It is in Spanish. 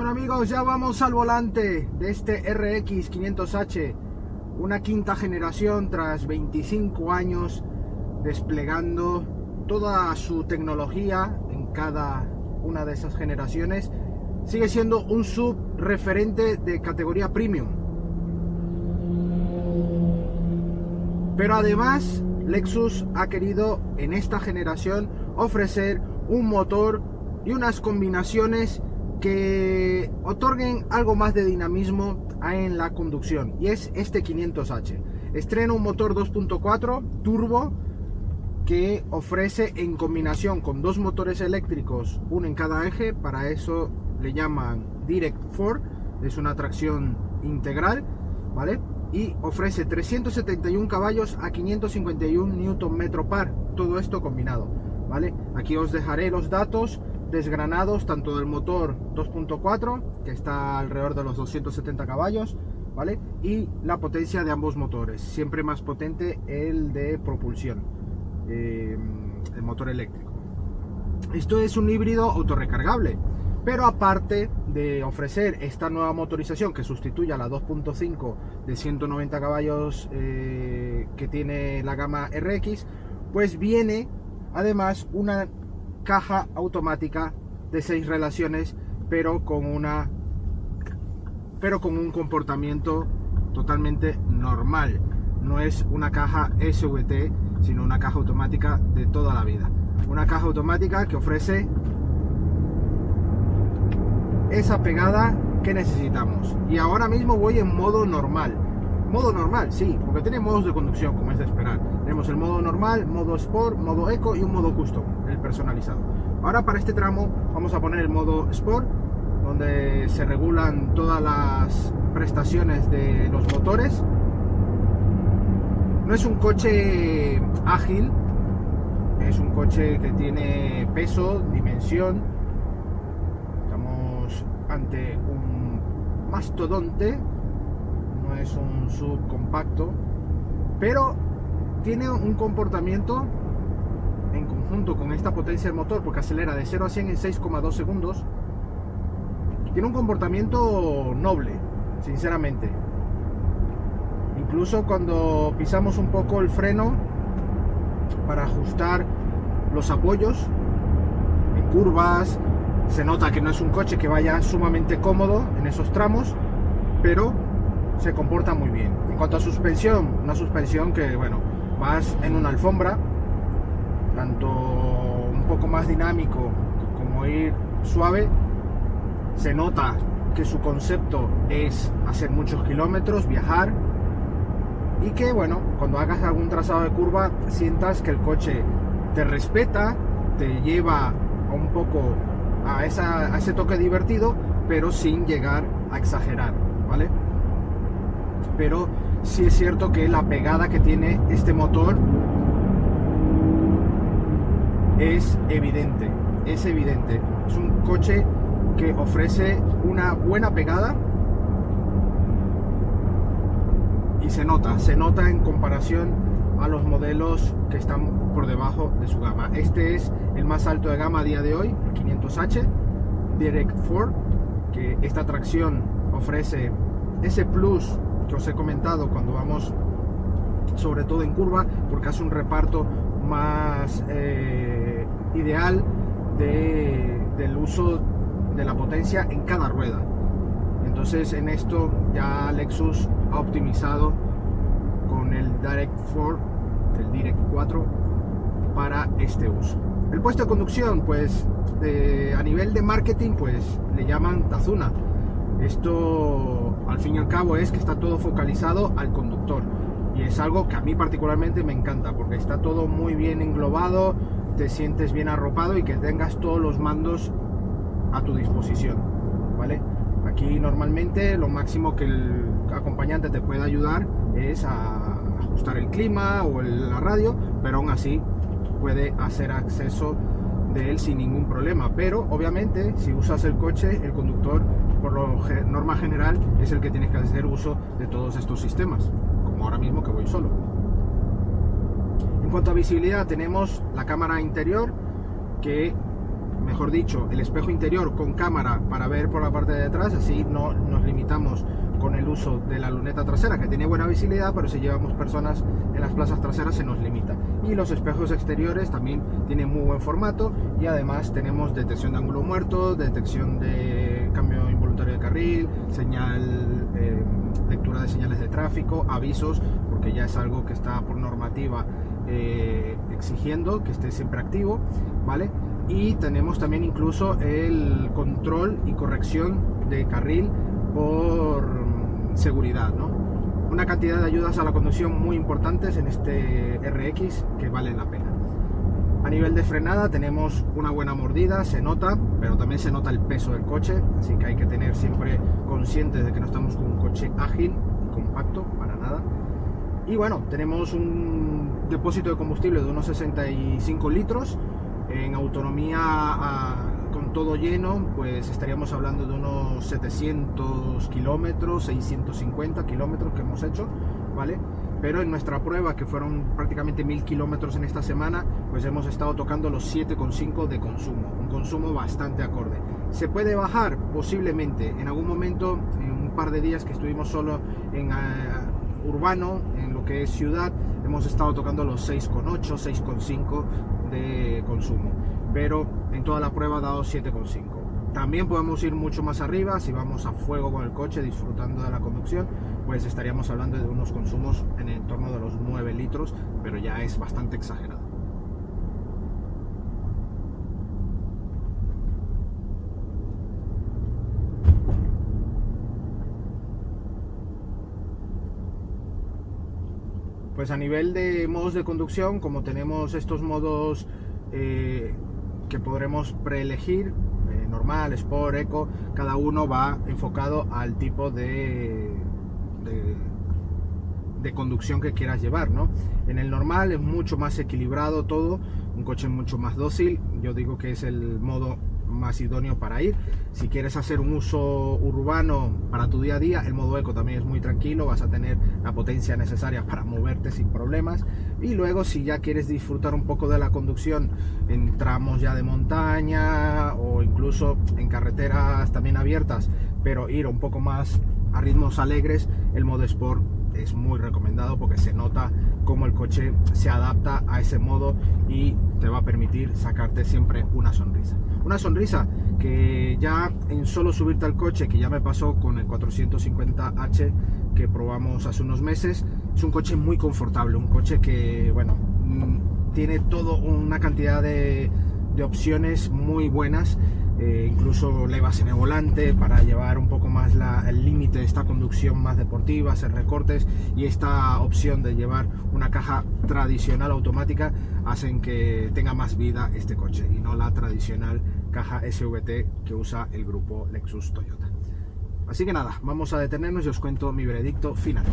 Bueno amigos, ya vamos al volante de este RX 500H, una quinta generación tras 25 años desplegando toda su tecnología en cada una de esas generaciones. Sigue siendo un sub referente de categoría premium. Pero además Lexus ha querido en esta generación ofrecer un motor y unas combinaciones que otorguen algo más de dinamismo en la conducción, y es este 500H. Estrena un motor 2.4 turbo que ofrece en combinación con dos motores eléctricos, uno en cada eje. Para eso le llaman Direct 4, es una tracción integral, ¿vale? Y ofrece 371 caballos a 551 Nm par, todo esto combinado, ¿vale? Aquí os dejaré los datos desgranados tanto del motor 2.4, que está alrededor de los 270 caballos, ¿vale? Y la potencia de ambos motores, siempre más potente el de propulsión, el motor eléctrico. Esto es un híbrido autorrecargable, pero aparte de ofrecer esta nueva motorización que sustituye a la 2.5 de 190 caballos que tiene la gama RX, pues viene además una caja automática de 6 relaciones, pero con un comportamiento totalmente normal. No es una caja SVT, sino una caja automática de toda la vida. Una caja automática que ofrece esa pegada que necesitamos. Y ahora mismo voy en modo normal. Modo normal, sí, porque tiene modos de conducción, como es de esperar. Tenemos el modo normal, modo Sport, modo Eco y un modo Custom, el personalizado. Ahora para este tramo vamos a poner el modo Sport, donde se regulan todas las prestaciones de los motores. No es un coche ágil, es un coche que tiene peso, dimensión. Estamos ante un mastodonte. No es un sub compacto, pero tiene un comportamiento en conjunto con esta potencia del motor, porque acelera de 0 a 100 en 6,2 segundos. Tiene un comportamiento noble, sinceramente. Incluso cuando pisamos un poco el freno para ajustar los apoyos en curvas, se nota que no es un coche que vaya sumamente cómodo en esos tramos, pero se comporta muy bien. En cuanto a suspensión, una suspensión que, bueno, más en una alfombra, tanto un poco más dinámico como ir suave. Se nota que su concepto es hacer muchos kilómetros, viajar, y que, bueno, cuando hagas algún trazado de curva sientas que el coche te respeta, te lleva un poco a ese toque divertido, pero sin llegar a exagerar, ¿vale? Pero sí es cierto que la pegada que tiene este motor es evidente, es evidente. Es un coche que ofrece una buena pegada y se nota en comparación a los modelos que están por debajo de su gama. Este es el más alto de gama a día de hoy, el 500H Direct 4, que esta tracción ofrece ese plus que os he comentado cuando vamos sobre todo en curva, porque hace un reparto más ideal del uso de la potencia en cada rueda. Entonces en esto ya Lexus ha optimizado con el Direct 4, el Direct 4 para este uso. El puesto de conducción, pues a nivel de marketing, pues le llaman Tazuna. Esto al fin y al cabo es que está todo focalizado al conductor, y es algo que a mí particularmente me encanta, porque está todo muy bien englobado, te sientes bien arropado y que tengas todos los mandos a tu disposición, ¿vale? Aquí normalmente lo máximo que el acompañante te puede ayudar es a ajustar el clima o la radio, pero aún así puede hacer acceso de él sin ningún problema. Pero obviamente si usas el coche, el conductor por norma general es el que tiene que hacer uso de todos estos sistemas, como ahora mismo que voy solo. En cuanto a visibilidad, tenemos la cámara interior que mejor dicho, el espejo interior con cámara para ver por la parte de detrás, así no nos limitamos con el uso de la luneta trasera, que tiene buena visibilidad, pero si llevamos personas en las plazas traseras se nos limita. Y los espejos exteriores también tienen muy buen formato, y además tenemos detección de ángulo muerto, detección de cambio involuntario de carril, lectura de señales de tráfico, avisos, porque ya es algo que está por normativa exigiendo que esté siempre activo, ¿vale? Y tenemos también incluso el control y corrección de carril por seguridad, ¿no? Una cantidad de ayudas a la conducción muy importantes en este RX que valen la pena. A nivel de frenada tenemos una buena mordida, se nota, pero también se nota el peso del coche, así que hay que tener siempre conscientes de que no estamos con un coche ágil y compacto, para nada. Y bueno, tenemos un depósito de combustible de unos 65 litros, en autonomía con todo lleno, pues estaríamos hablando de unos 700 kilómetros, 650 kilómetros que hemos hecho, ¿vale? Pero en nuestra prueba, que fueron prácticamente 1000 kilómetros en esta semana, pues hemos estado tocando los 7,5 de consumo, un consumo bastante acorde. ¿Se puede bajar? Posiblemente. En algún momento, en un par de días que estuvimos solo en urbano, en lo que es ciudad, hemos estado tocando los 6,8, 6,5 de consumo, pero en toda la prueba ha dado 7,5. También podemos ir mucho más arriba, si vamos a fuego con el coche disfrutando de la conducción, pues estaríamos hablando de unos consumos en el entorno de los 9 litros, pero ya es bastante exagerado. Pues a nivel de modos de conducción, como tenemos estos modos que podremos preelegir, normal, Sport, Eco, cada uno va enfocado al tipo de conducción que quieras llevar, ¿no? En el normal es mucho más equilibrado todo, un coche mucho más dócil, yo digo que es el modo más idóneo para ir. Si quieres hacer un uso urbano para tu día a día, el modo Eco también es muy tranquilo, vas a tener la potencia necesaria para moverte sin problemas. Y luego, si ya quieres disfrutar un poco de la conducción en tramos ya de montaña o incluso en carreteras también abiertas, pero ir un poco más a ritmos alegres, el modo Sport es muy recomendado porque se nota cómo el coche se adapta a ese modo y te va a permitir sacarte siempre una sonrisa. Una sonrisa que ya en solo subirte al coche, que ya me pasó con el 450H que probamos hace unos meses, es un coche muy confortable, un coche que, bueno, tiene toda una cantidad de opciones muy buenas. Incluso levas en el volante para llevar un poco más el límite de esta conducción más deportiva, hacer recortes, y esta opción de llevar una caja tradicional automática hacen que tenga más vida este coche y no la tradicional caja SVT que usa el grupo Lexus Toyota. Así que nada, vamos a detenernos y os cuento mi veredicto final.